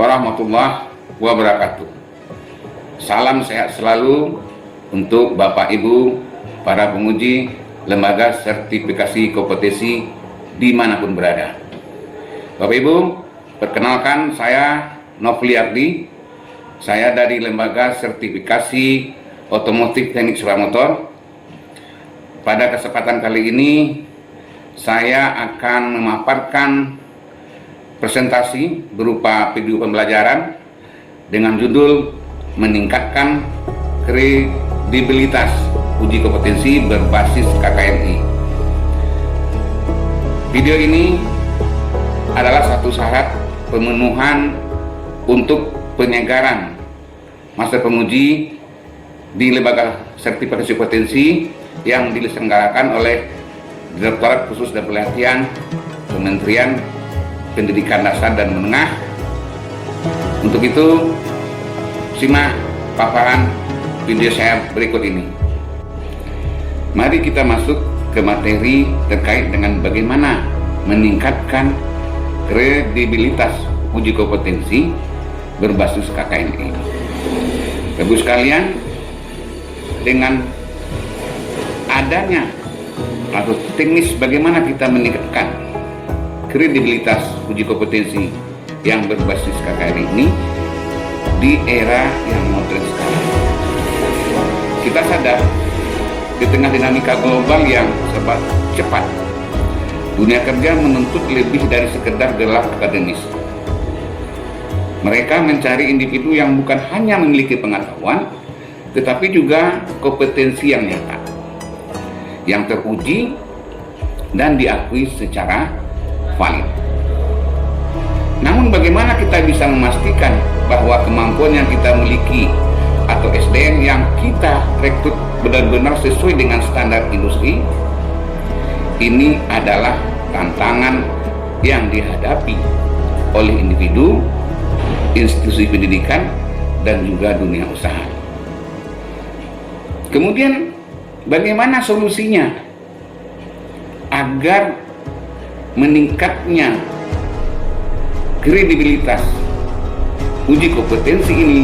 warahmatullahi wabarakatuh. Salam sehat selalu untuk Bapak Ibu, para penguji lembaga sertifikasi kompetensi dimanapun berada. Bapak Ibu, perkenalkan saya Nofliardi. Saya dari lembaga sertifikasi otomotif teknik sepeda motor. Pada kesempatan kali ini saya akan memaparkan presentasi berupa video pembelajaran dengan judul meningkatkan kredibilitas uji kompetensi berbasis KKNI. Video ini adalah satu syarat pemenuhan untuk penyegaran master penguji di lembaga sertifikasi kompetensi yang diselenggarakan oleh Direktorat Khusus dan Pelatihan Kementerian Pendidikan Dasar dan Menengah. Untuk itu, simak paparan video saya berikut ini. Mari kita masuk ke materi terkait dengan bagaimana meningkatkan kredibilitas uji kompetensi berbasis KKNI. Ibu sekalian, dengan adanya atau teknis bagaimana kita meningkatkan kredibilitas uji kompetensi yang berbasis KKNI ini di era yang modern sekarang. Kita sadar di tengah dinamika global yang serba cepat, dunia kerja menuntut lebih dari sekedar gelar akademis. Mereka mencari individu yang bukan hanya memiliki pengetahuan, tetapi juga kompetensi yang nyata, yang teruji dan diakui secara valid. Namun bagaimana kita bisa memastikan bahwa kemampuan yang kita miliki atau SDM yang kita rekrut benar-benar sesuai dengan standar industri? Ini adalah tantangan yang dihadapi oleh individu, institusi pendidikan, dan juga dunia usaha. Kemudian bagaimana solusinya agar meningkatnya kredibilitas uji kompetensi ini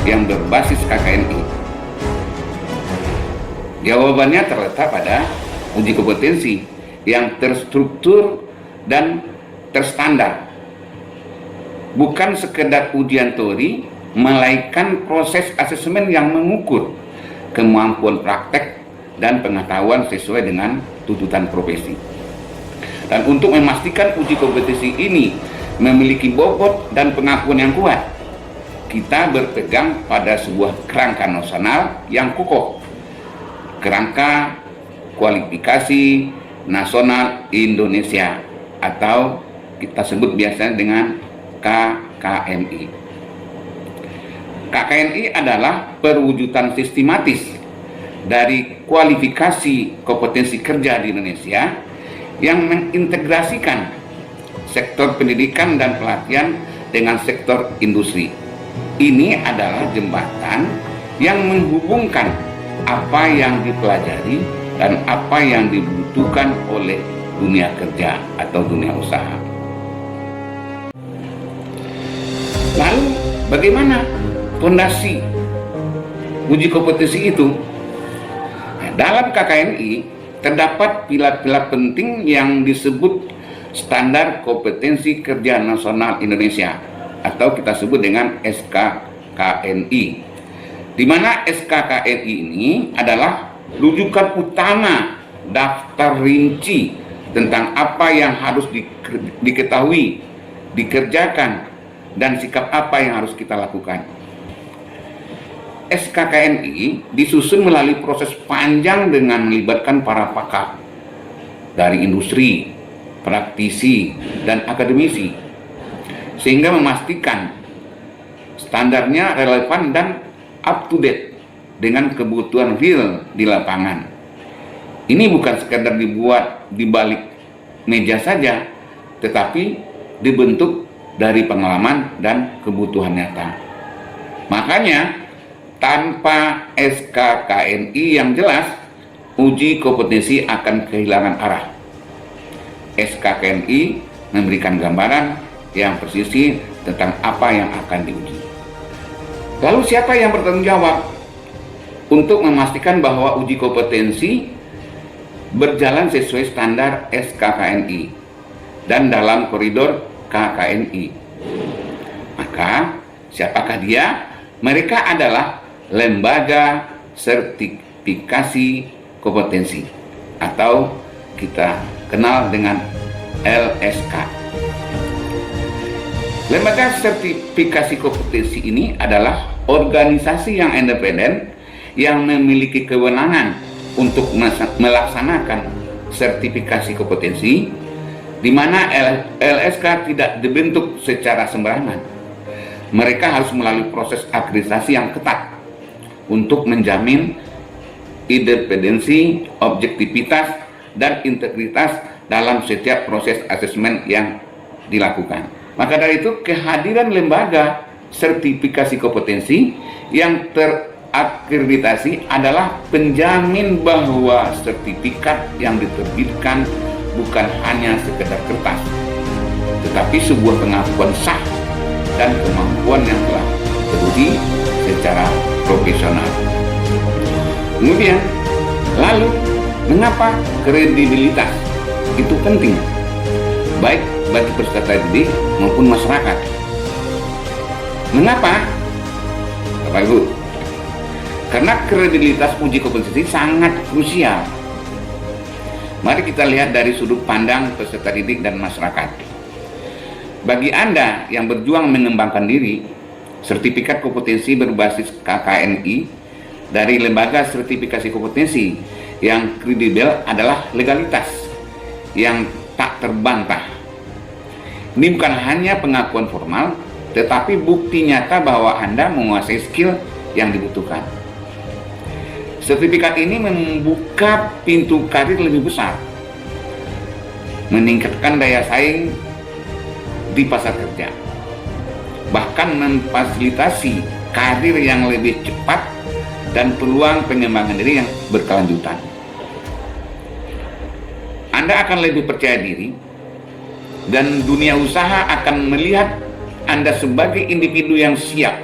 yang berbasis KKNI? Jawabannya terletak pada uji kompetensi yang terstruktur dan terstandar. Bukan sekedar ujian teori, melainkan proses asesmen yang mengukur kemampuan praktek dan pengetahuan sesuai dengan tuntutan profesi. Dan untuk memastikan uji kompetensi ini memiliki bobot dan pengakuan yang kuat, kita berpegang pada sebuah kerangka nasional yang kokoh, kerangka kualifikasi nasional Indonesia atau kita sebut biasanya dengan KKNI. KKNI adalah perwujudan sistematis dari kualifikasi kompetensi kerja di Indonesia yang mengintegrasikan sektor pendidikan dan pelatihan dengan sektor industri. Ini adalah jembatan yang menghubungkan apa yang dipelajari dan apa yang dibutuhkan oleh dunia kerja atau dunia usaha. Lalu bagaimana fondasi uji kompetensi itu? Nah, dalam KKNI terdapat pilar-pilar penting yang disebut Standar Kompetensi Kerja Nasional Indonesia atau kita sebut dengan SKKNI, di mana SKKNI ini adalah rujukan utama daftar rinci tentang apa yang harus diketahui, dikerjakan, dan sikap apa yang harus kita lakukan. SKKNI disusun melalui proses panjang dengan melibatkan para pakar dari industri, praktisi, dan akademisi, sehingga memastikan standarnya relevan dan up to date dengan kebutuhan real di lapangan. Ini bukan sekedar dibuat di balik meja saja, tetapi dibentuk dari pengalaman dan kebutuhan nyata. Makanya tanpa SKKNI yang jelas, uji kompetensi akan kehilangan arah. SKKNI memberikan gambaran yang presisi tentang apa yang akan diuji. Lalu siapa yang bertanggung jawab untuk memastikan bahwa uji kompetensi berjalan sesuai standar SKKNI dan dalam koridor KKNI? Maka siapakah dia? Mereka adalah lembaga sertifikasi kompetensi atau kita kenal dengan LSK. Lembaga sertifikasi kompetensi ini adalah organisasi yang independen yang memiliki kewenangan untuk melaksanakan sertifikasi kompetensi, di mana LSK tidak dibentuk secara sembarangan. Mereka harus melalui proses akreditasi yang ketat untuk menjamin independensi, objektivitas, dan integritas dalam setiap proses asesmen yang dilakukan. Maka dari itu, kehadiran lembaga sertifikasi kompetensi yang terakreditasi adalah penjamin bahwa sertifikat yang diterbitkan bukan hanya sekedar kertas, tetapi sebuah pengakuan sah dan kemampuan yang telah teruji secara profesional. Kemudian, lalu mengapa kredibilitas itu penting, baik bagi peserta didik maupun masyarakat? Mengapa, Bapak Ibu? Karena kredibilitas uji kompetensi sangat krusial. Mari kita lihat dari sudut pandang peserta didik dan masyarakat. Bagi Anda yang berjuang mengembangkan diri, sertifikat kompetensi berbasis KKNI dari lembaga sertifikasi kompetensi yang kredibel adalah legalitas yang tak terbantah. Ini bukan hanya pengakuan formal, tetapi bukti nyata bahwa Anda menguasai skill yang dibutuhkan. Sertifikat ini membuka pintu karir lebih besar, meningkatkan daya saing di pasar kerja, bahkan memfasilitasi karir yang lebih cepat dan peluang pengembangan diri yang berkelanjutan. Anda akan lebih percaya diri dan dunia usaha akan melihat Anda sebagai individu yang siap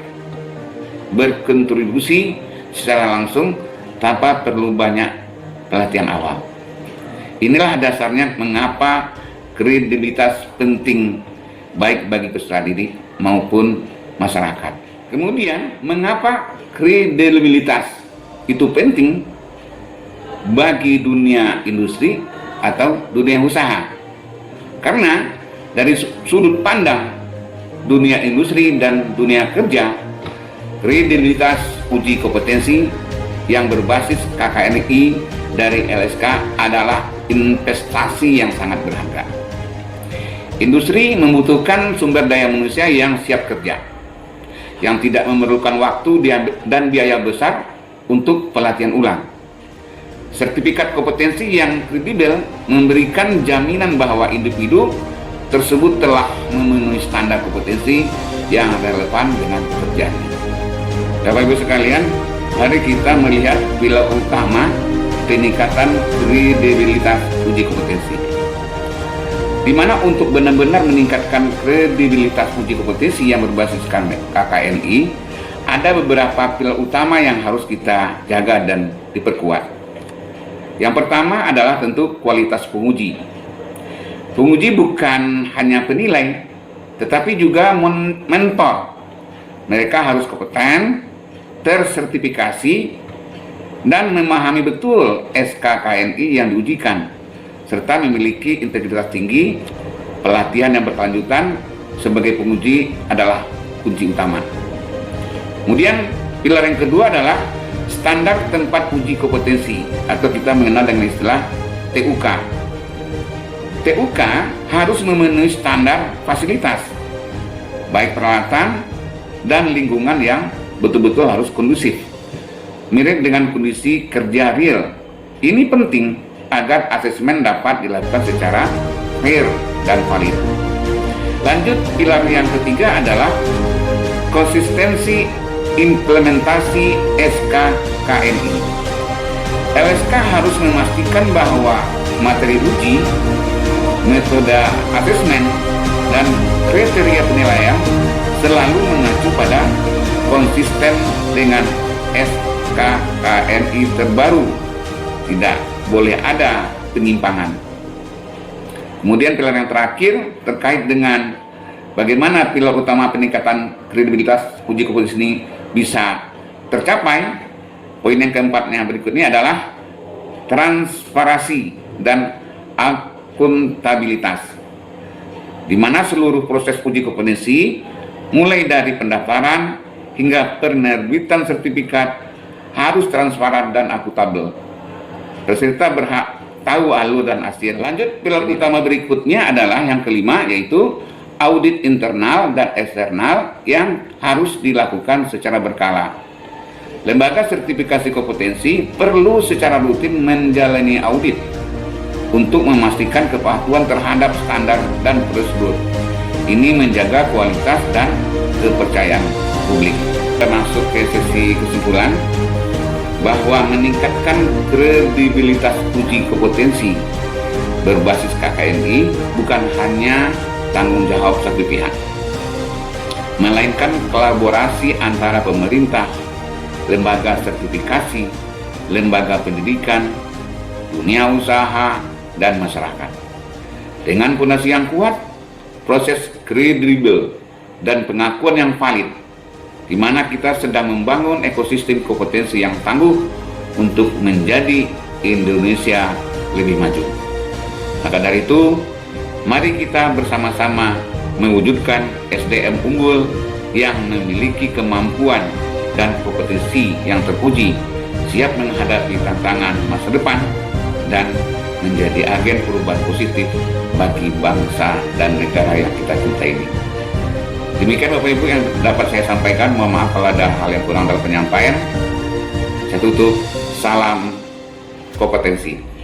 berkontribusi secara langsung tanpa perlu banyak pelatihan awal. Inilah dasarnya mengapa kredibilitas penting baik bagi peserta didik maupun masyarakat. Kemudian, mengapa kredibilitas itu penting bagi dunia industri atau dunia usaha? Karena dari sudut pandang dunia industri dan dunia kerja, kredibilitas uji kompetensi yang berbasis KKNI dari LSK adalah investasi yang sangat berharga. Industri membutuhkan sumber daya manusia yang siap kerja, yang tidak memerlukan waktu dan biaya besar untuk pelatihan ulang. Sertifikat kompetensi yang kredibel memberikan jaminan bahwa individu tersebut telah memenuhi standar kompetensi yang relevan dengan pekerjaannya. Bapak Ibu sekalian, mari kita melihat pilar utama peningkatan kredibilitas uji kompetensi, di mana untuk benar-benar meningkatkan kredibilitas uji kompetensi yang berbasis KKNI, ada beberapa pilar utama yang harus kita jaga dan diperkuat. Yang pertama adalah tentu kualitas penguji. Penguji bukan hanya penilai, tetapi juga mentor. Mereka harus kompeten, tersertifikasi, dan memahami betul SKKNI yang diujikan, serta memiliki integritas tinggi. Pelatihan yang berkelanjutan sebagai penguji adalah kunci utama. Kemudian pilar yang kedua adalah standar tempat uji kompetensi, atau kita mengenal dengan istilah TUK. TUK harus memenuhi standar fasilitas, baik peralatan dan lingkungan yang betul-betul harus kondusif, mirip dengan kondisi kerja real. Ini penting agar asesmen dapat dilakukan secara fair dan valid. Lanjut, pilar yang ketiga adalah konsistensi implementasi SKKNI. LSK harus memastikan bahwa materi uji, metode asesmen, dan kriteria penilaian selalu mengacu pada konsisten dengan SKKNI terbaru. Tidak boleh ada penyimpangan. Kemudian pilar yang terakhir terkait dengan bagaimana pilar utama peningkatan kredibilitas uji kompetensi ini bisa tercapai. Poin yang keempatnya berikutnya adalah transparansi dan akuntabilitas, di mana seluruh proses uji kompetensi mulai dari pendaftaran hingga penerbitan sertifikat harus transparan dan akuntabel. Peserta berhak tahu alur dan hasil. Lanjut, pilar utama berikutnya adalah yang kelima, yaitu audit internal dan eksternal yang harus dilakukan secara berkala. Lembaga sertifikasi kompetensi perlu secara rutin menjalani audit untuk memastikan kepatuhan terhadap standar dan prosedur. Ini menjaga kualitas dan kepercayaan publik. Termasuk ke sesi kesimpulan bahwa meningkatkan kredibilitas uji kompetensi berbasis KKNI bukan hanya tanggung jawab satu pihak, melainkan kolaborasi antara pemerintah, lembaga sertifikasi, lembaga pendidikan, dunia usaha, dan masyarakat. Dengan fondasi yang kuat, proses kredibel dan pengakuan yang valid, di mana kita sedang membangun ekosistem kompetensi yang tangguh untuk menjadi Indonesia lebih maju. Maka dari itu, mari kita bersama-sama mewujudkan SDM unggul yang memiliki kemampuan dan kompetensi yang terpuji, siap menghadapi tantangan masa depan, dan menjadi agen perubahan positif bagi bangsa dan negara yang kita cintai ini. Demikian Bapak Ibu yang dapat saya sampaikan. Mohon maaf kalau ada hal yang kurang dalam penyampaian. Saya tutup. Salam kompetensi.